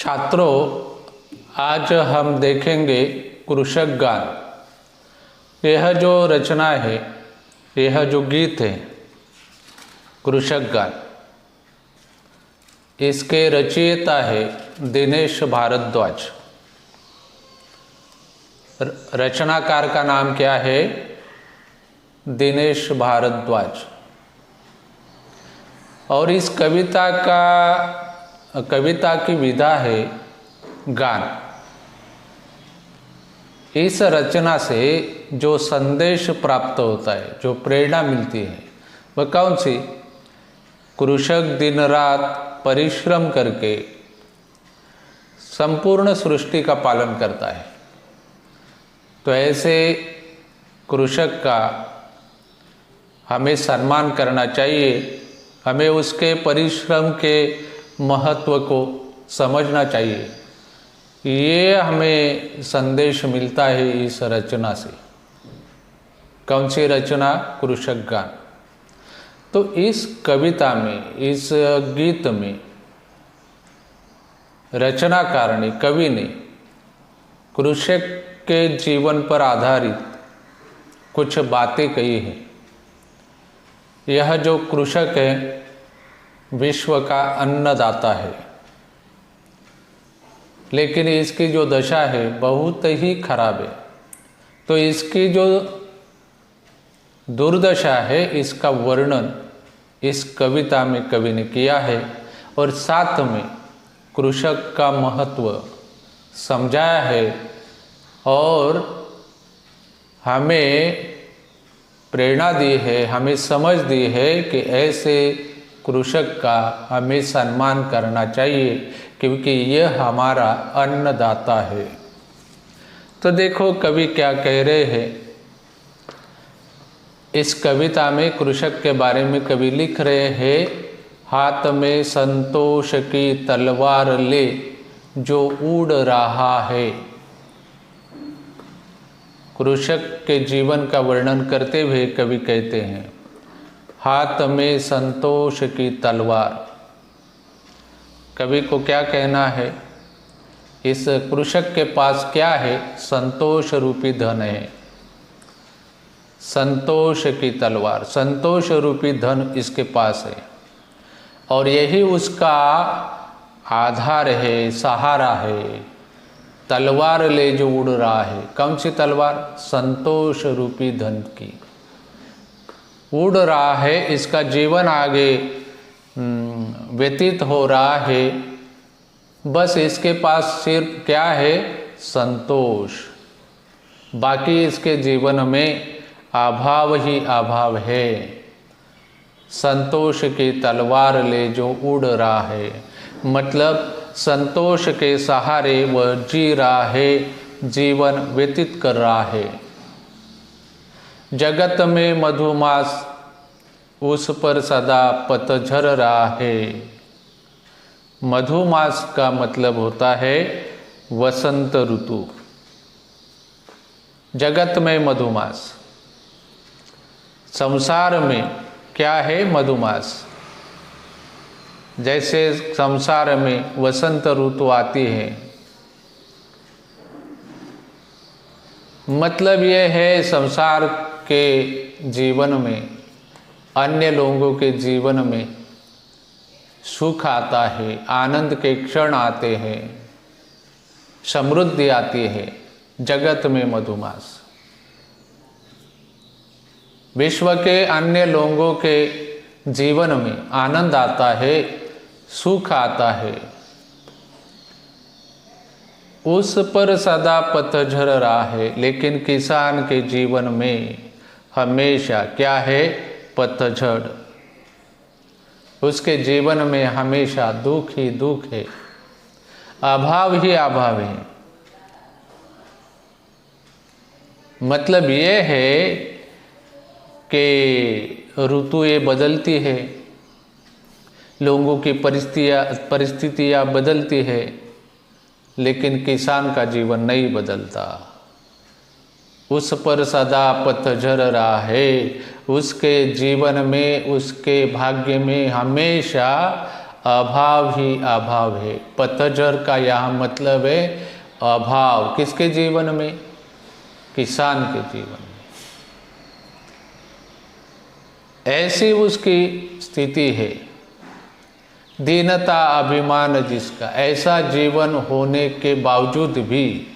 छात्रों, आज हम देखेंगे कृषक गान। यह जो रचना है, यह जो गीत है कृषक गान, इसके रचयिता है दिनेश भारद्वाज। रचनाकार का नाम क्या है? दिनेश भारद्वाज। और इस कविता की विधा है गान। इस रचना से जो संदेश प्राप्त होता है, जो प्रेरणा मिलती है, वह कौन सी? कृषक दिन रात परिश्रम करके संपूर्ण सृष्टि का पालन करता है। तो ऐसे कृषक का हमें सम्मान करना चाहिए। हमें उसके परिश्रम के महत्व को समझना चाहिए। ये हमें संदेश मिलता है इस रचना से। कौन सी रचना? कृषक गान। तो इस कविता में, इस गीत में रचनाकार ने, कवि ने कृषक के जीवन पर आधारित कुछ बातें कही हैं। यह जो कृषक है, विश्व का अन्नदाता है, लेकिन इसकी जो दशा है बहुत ही खराब है। तो इसकी जो दुर्दशा है, इसका वर्णन इस कविता में कवि ने किया है और साथ में कृषक का महत्व समझाया है और हमें प्रेरणा दी है, हमें समझ दी है कि ऐसे कृषक का हमें सम्मान करना चाहिए, क्योंकि यह हमारा अन्नदाता है। तो देखो कवि क्या कह रहे हैं। इस कविता में कृषक के बारे में कवि लिख रहे हैं, हाथ में संतोष की तलवार ले जो उड़ रहा है। कृषक के जीवन का वर्णन करते हुए कवि कहते हैं, हाथ में संतोष की तलवार। कवि को क्या कहना है? इस कृषक के पास क्या है? संतोष रूपी धन है। संतोष की तलवार, संतोष रूपी धन इसके पास है और यही उसका आधार है, सहारा है। तलवार ले जो उड़ रहा है। कौन सी तलवार? संतोष रूपी धन की। उड़ रहा है, इसका जीवन आगे व्यतीत हो रहा है। बस इसके पास सिर्फ क्या है? संतोष। बाकी इसके जीवन में अभाव ही अभाव है। संतोष की तलवार ले जो उड़ रहा है, मतलब संतोष के सहारे वह जी रहा है, जीवन व्यतीत कर रहा है। जगत में मधुमास उस पर सदा पतझर रहा है। मधुमास का मतलब होता है वसंत ऋतु। जगत में मधुमास, संसार में क्या है? मधुमास। जैसे संसार में वसंत ऋतु आती है, मतलब ये है संसार के जीवन में, अन्य लोगों के जीवन में सुख आता है, आनंद के क्षण आते हैं, समृद्धि आती है। जगत में मधुमास। विश्व के अन्य लोगों के जीवन में आनंद आता है, सुख आता है, उस पर सदा पतझर रहा है। लेकिन किसान के जीवन में हमेशा क्या है? पतझड़। उसके जीवन में हमेशा दुख ही दुख है, अभाव ही अभाव है। मतलब ये है कि ऋतुएं बदलती है, लोगों की परिस्थितियाँ बदलती है, लेकिन किसान का जीवन नहीं बदलता। उस पर सदा पतझर रहा है। उसके जीवन में, उसके भाग्य में हमेशा अभाव ही अभाव है। पतझड़ का यहाँ मतलब है अभाव। किसके जीवन में? किसान के जीवन में। ऐसी उसकी स्थिति है। दीनता अभिमान जिसका, ऐसा जीवन होने के बावजूद भी,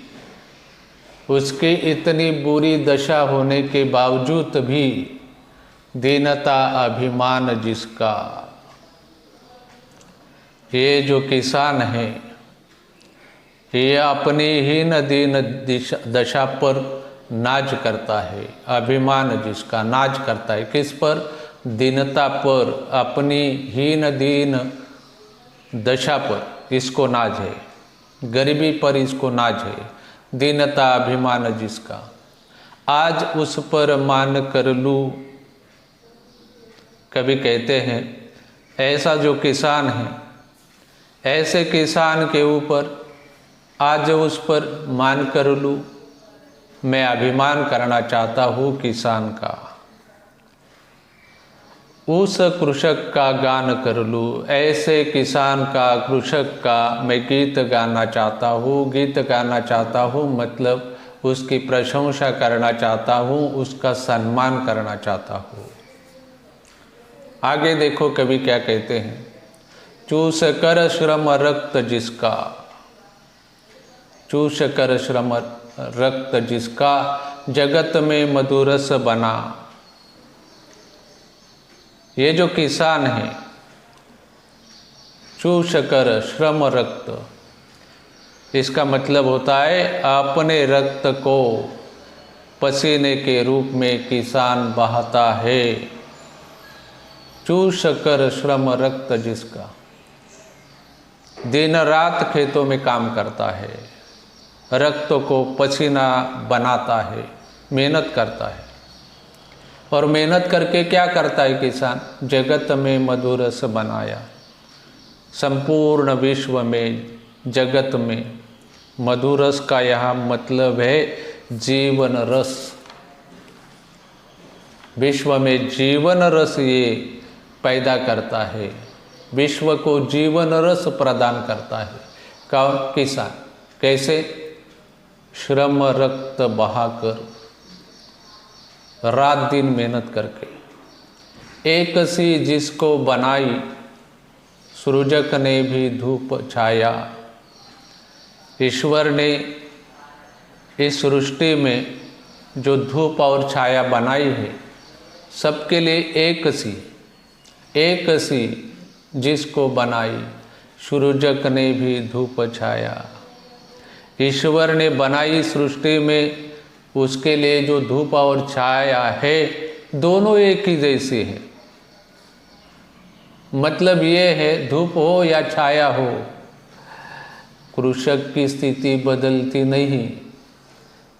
उसकी इतनी बुरी दशा होने के बावजूद भी दीनता अभिमान जिसका, ये जो किसान है ये अपनी हीन दीन दशा पर नाज करता है। अभिमान जिसका, नाज करता है किस पर? दीनता पर, अपनी हीन दीन दशा पर इसको नाज है। गरीबी पर इसको नाज है। दीनता अभिमान जिसका, आज उस पर मान कर लूँ। कभी कहते हैं ऐसा जो किसान है, ऐसे किसान के ऊपर आज उस पर मान कर लूँ। मैं अभिमान करना चाहता हूँ किसान का। उस कृषक का गान कर लूँ, ऐसे किसान का, कृषक का मैं गीत गाना चाहता हूँ। गीत गाना चाहता हूँ मतलब उसकी प्रशंसा करना चाहता हूँ, उसका सम्मान करना चाहता हूँ। आगे देखो कवि क्या कहते हैं। चूस कर श्रम रक्त जिसका, चूस कर श्रम रक्त जिसका, जगत में मधुरस बना। ये जो किसान है, चूस कर श्रम रक्त, इसका मतलब होता है अपने रक्त को पसीने के रूप में किसान बहाता है। चूस कर श्रम रक्त जिसका, दिन रात खेतों में काम करता है, रक्त को पसीना बनाता है, मेहनत करता है। और मेहनत करके क्या करता है किसान? जगत में मधुरस बनाया। संपूर्ण विश्व में, जगत में, मधुरस का यहाँ मतलब है जीवन रस। विश्व में जीवन रस ये पैदा करता है, विश्व को जीवन रस प्रदान करता है। कौन? किसान। कैसे? श्रम रक्त बहाकर, रात दिन मेहनत करके। एक सी जिसको बनाई, सृजक ने भी धूप छाया। ईश्वर ने इस सृष्टि में जो धूप और छाया बनाई है, सबके लिए एक सी जिसको बनाई, सृजक ने भी धूप छाया। ईश्वर ने बनाई सृष्टि में, उसके लिए जो धूप और छाया है दोनों एक ही जैसे हैं। मतलब ये है धूप हो या छाया हो, कृषक की स्थिति बदलती नहीं,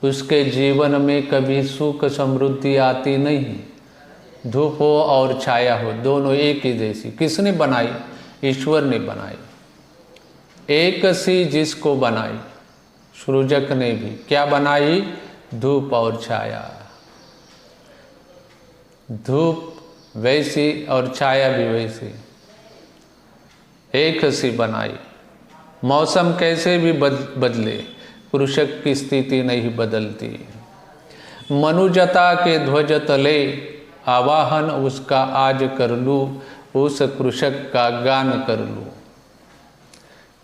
उसके जीवन में कभी सुख समृद्धि आती नहीं। धूप हो और छाया हो, दोनों एक ही जैसी। किसने बनाई? ईश्वर ने बनाई। एक सी जिसको बनाई, सृजक ने भी क्या बनाई? धूप और छाया। धूप वैसी और छाया भी वैसी, एक सी बनाई। मौसम कैसे भी बदले, कृषक की स्थिति नहीं बदलती। मनुजता के ध्वज तले, आवाहन उसका आज कर लूँ, उस कृषक का गान कर लूँ।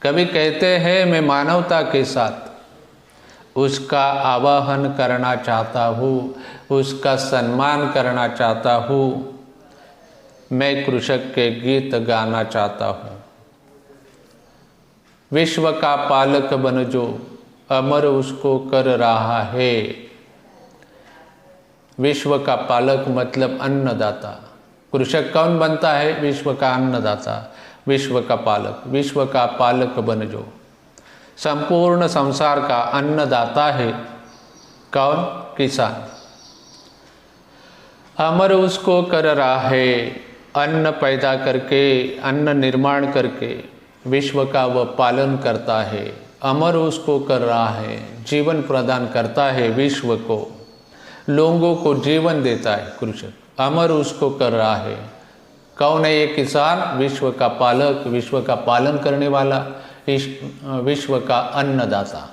कभी कहते हैं मैं मानवता के साथ उसका आवाहन करना चाहता हूँ, उसका सम्मान करना चाहता हूँ। मैं कृषक के गीत गाना चाहता हूँ। विश्व का पालक बन जो अमर उसको कर रहा है। विश्व का पालक मतलब अन्नदाता। कृषक कौन बनता है? विश्व का अन्नदाता, विश्व का पालक। विश्व का पालक बन जो, संपूर्ण संसार का अन्नदाता है कौन? किसान। अमर उसको कर रहा है, अन्न पैदा करके, अन्न निर्माण करके विश्व का वह पालन करता है। अमर उसको कर रहा है, जीवन प्रदान करता है विश्व को, लोगों को जीवन देता है कृषक। अमर उसको कर रहा है कौन है ये किसान? विश्व का पालक, विश्व का पालन करने वाला, विश्व का अन्नदाता।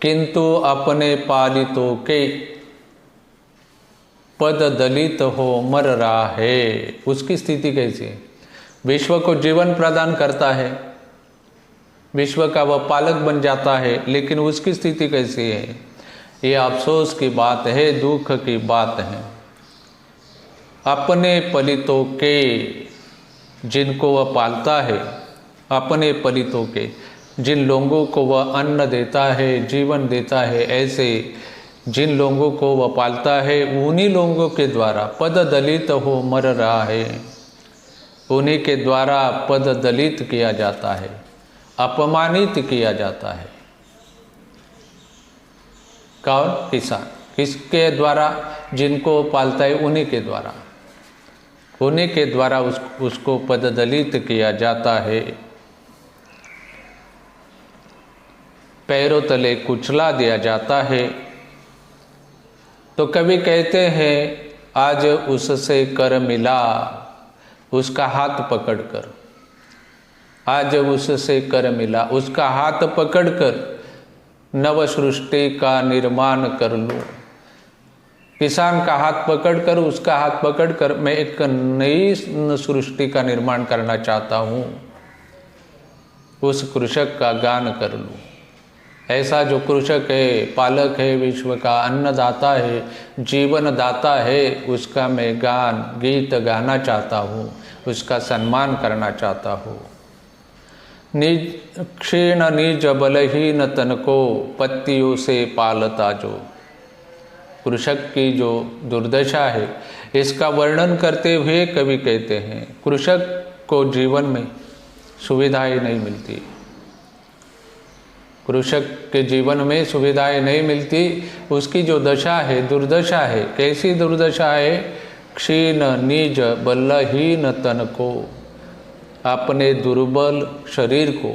किंतु अपने पालितों के पद दलित हो मर रहा है। उसकी स्थिति कैसी है? विश्व को जीवन प्रदान करता है, विश्व का वह पालक बन जाता है, लेकिन उसकी स्थिति कैसी है? ये अफसोस की बात है, दुख की बात है। अपने पलितों के, जिनको वह पालता है, अपने पलितों के, जिन लोगों को वह अन्न देता है, जीवन देता है, ऐसे जिन लोगों को वह पालता है, उन्हीं लोगों के द्वारा पद दलित हो मर रहा है। उन्हीं के द्वारा पद दलित किया जाता है, अपमानित किया जाता है। कौन? किसान। किसके द्वारा? जिनको पालता है उन्हीं के द्वारा, उन्हीं के द्वारा उसको पद दलित किया जाता है, पैरों तले कुचला दिया जाता है। तो कभी कहते हैं आज उससे कर मिला, उसका हाथ पकड़कर, आज उससे कर मिला, उसका हाथ पकड़कर नव सृष्टि का निर्माण कर लूं। किसान का हाथ पकड़कर, उसका हाथ पकड़कर मैं एक नई सृष्टि का निर्माण करना चाहता हूँ, उस कृषक का गान कर लूं। ऐसा जो कृषक है, पालक है, विश्व का अन्नदाता है, जीवन दाता है, उसका मैं गान गीत गाना चाहता हूँ, उसका सम्मान करना चाहता हूँ। निज क्षीण निज बलहीन तन को पत्तियों से पालता जो। कृषक की जो दुर्दशा है, इसका वर्णन करते हुए कवि कहते हैं कृषक को जीवन में सुविधाएं नहीं मिलती, कृषक के जीवन में सुविधाएं नहीं मिलती। उसकी जो दशा है, दुर्दशा है। कैसी दुर्दशा है? क्षीण निज बलहीन तन को, अपने दुर्बल शरीर को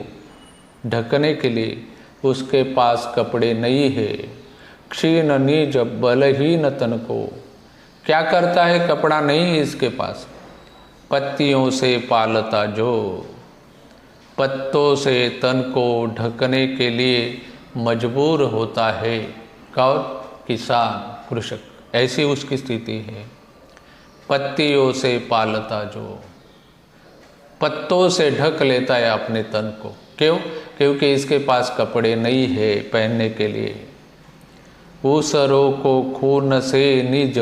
ढकने के लिए उसके पास कपड़े नहीं है। क्षीण निज बलहीन तन को, क्या करता है? कपड़ा नहीं है इसके पास। पत्तियों से पालता जो, पत्तों से तन को ढकने के लिए मजबूर होता है। कौन? किसान, कृषक। ऐसी उसकी स्थिति है। पत्तियों से पालता जो, पत्तों से ढक लेता है अपने तन को। क्यों? क्योंकि इसके पास कपड़े नहीं है पहनने के लिए। ऊसरों को खून से निज,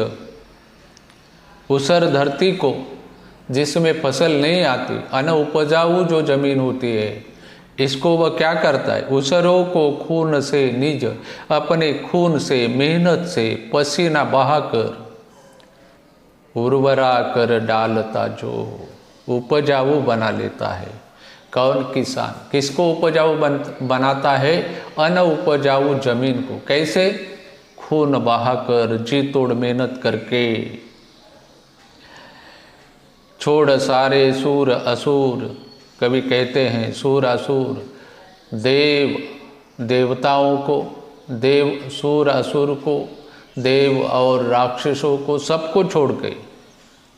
ऊसर धरती को जिसमें फसल नहीं आती, अनउपजाऊ जो जमीन होती है, इसको वह क्या करता है? ऊसरों को खून से निज, अपने खून से, मेहनत से, पसीना बहाकर उर्वरा कर डालता जो, उपजाऊ बना लेता है। कौन? किसान। किसको उपजाऊ बनाता है? अनउपजाऊ जमीन को। कैसे? खून बहाकर, जी तोड़ मेहनत करके। छोड़ सारे सूर असुर, कभी कहते हैं सूर असुर, देव देवताओं को, देव सूर असुर को, देव और राक्षसों को, सबको छोड़ के,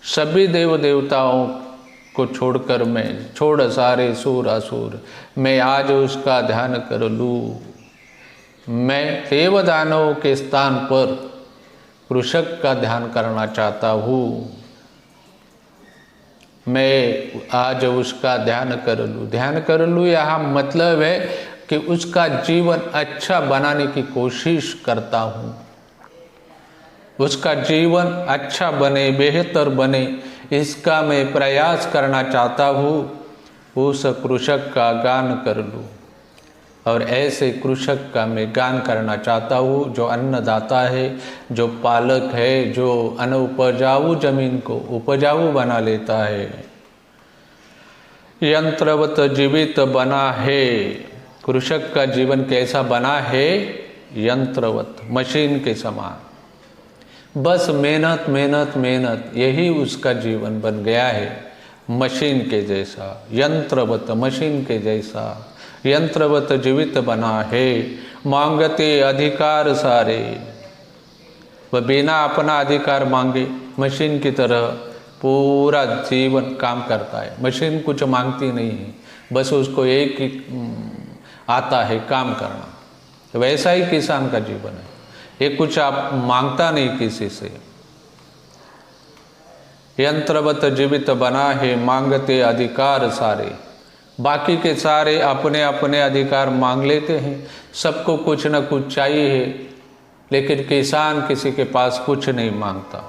सभी देव देवताओं को छोड़कर मैं, छोड़ सारे सूर असुर, मैं आज उसका ध्यान कर लूँ। मैं देवदानवों के स्थान पर कृषक का ध्यान करना चाहता हूँ। मैं आज उसका ध्यान कर लूँ। ध्यान कर लूँ यहाँ मतलब है कि उसका जीवन अच्छा बनाने की कोशिश करता हूँ, उसका जीवन अच्छा बने, बेहतर बने, इसका मैं प्रयास करना चाहता हूँ। उस कृषक का गान कर लूँ। और ऐसे कृषक का मैं गान करना चाहता हूँ जो अन्नदाता है, जो पालक है, जो अनउपजाऊ जमीन को उपजाऊ बना लेता है। यंत्रवत जीवित बना है। कृषक का जीवन कैसा बना है? यंत्रवत, मशीन के समान। बस मेहनत मेहनत मेहनत, यही उसका जीवन बन गया है। मशीन के जैसा, यंत्रवत, मशीन के जैसा, यंत्रवत जीवित बना है। मांगते अधिकार सारे, वह बिना अपना अधिकार मांगे मशीन की तरह पूरा जीवन काम करता है। मशीन कुछ मांगती नहीं है, बस उसको एक ही आता है काम करना। वैसा ही किसान का जीवन है, ये कुछ आप मांगता नहीं किसी से। यंत्रवत जीवित बना है, मांगते अधिकार सारे। बाकी के सारे अपने अपने अधिकार मांग लेते हैं, सबको कुछ न कुछ चाहिए है, लेकिन किसान किसी के पास कुछ नहीं मांगता।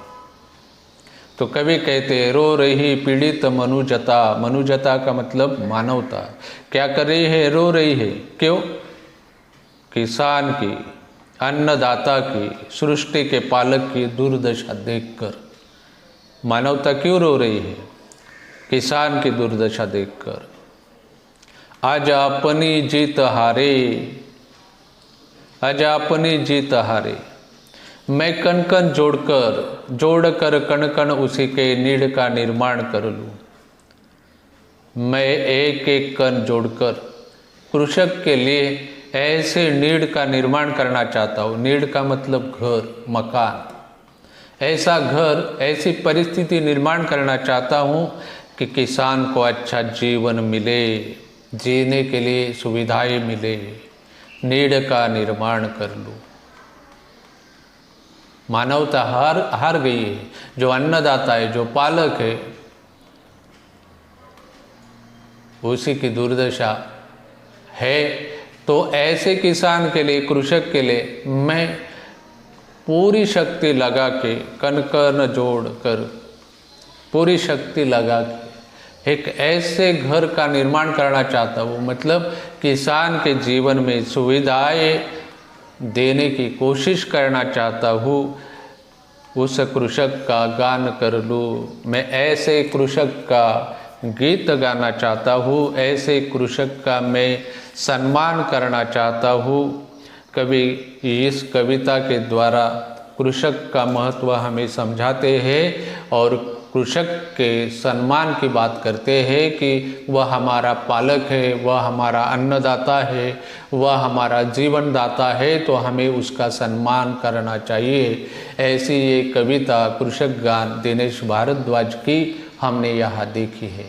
तो कवि कहते हैं, रो रही पीड़ित मनुजता। मनुजता का मतलब मानवता। क्या कर रही है? रो रही है। क्यों? किसान की, अन्नदाता की, सृष्टि के पालक की दुर्दशा देखकर मानवता क्यों रो रही है? किसान की दुर्दशा देखकर। आज अपनी जीत हारे, आज अपनी जीत हारे। मैं कण कण जोड़कर कण कण उसी के नीड़ का निर्माण कर लूँ। मैं एक एक कण जोड़कर कृषक के लिए ऐसे नीड़ का निर्माण करना चाहता हूँ। नीड़ का मतलब घर, मकान। ऐसा घर, ऐसी परिस्थिति निर्माण करना चाहता हूँ कि किसान को अच्छा जीवन मिले, जीने के लिए सुविधाएं मिले। नीड़ का निर्माण कर लूँ। मानवता हार गई है। जो अन्नदाता है, जो पालक है, उसी की दुर्दशा है। तो ऐसे किसान के लिए, कृषक के लिए मैं पूरी शक्ति लगा के, कण कण जोड़ कर पूरी शक्ति लगा के एक ऐसे घर का निर्माण करना चाहता हूँ। मतलब किसान के जीवन में सुविधाएं देने की कोशिश करना चाहता हूँ। उस कृषक का गान कर लूँ। मैं ऐसे कृषक का गीत गाना चाहता हूँ, ऐसे कृषक का मैं सम्मान करना चाहता हूँ। कवि इस कविता के द्वारा कृषक का महत्व हमें समझाते हैं और कृषक के सम्मान की बात करते हैं कि वह हमारा पालक है, वह हमारा अन्नदाता है, वह हमारा जीवन दाता है, तो हमें उसका सम्मान करना चाहिए। ऐसी ये कविता कृषक गान दिनेश भारद्वाज की हमने यहाँ देखी है।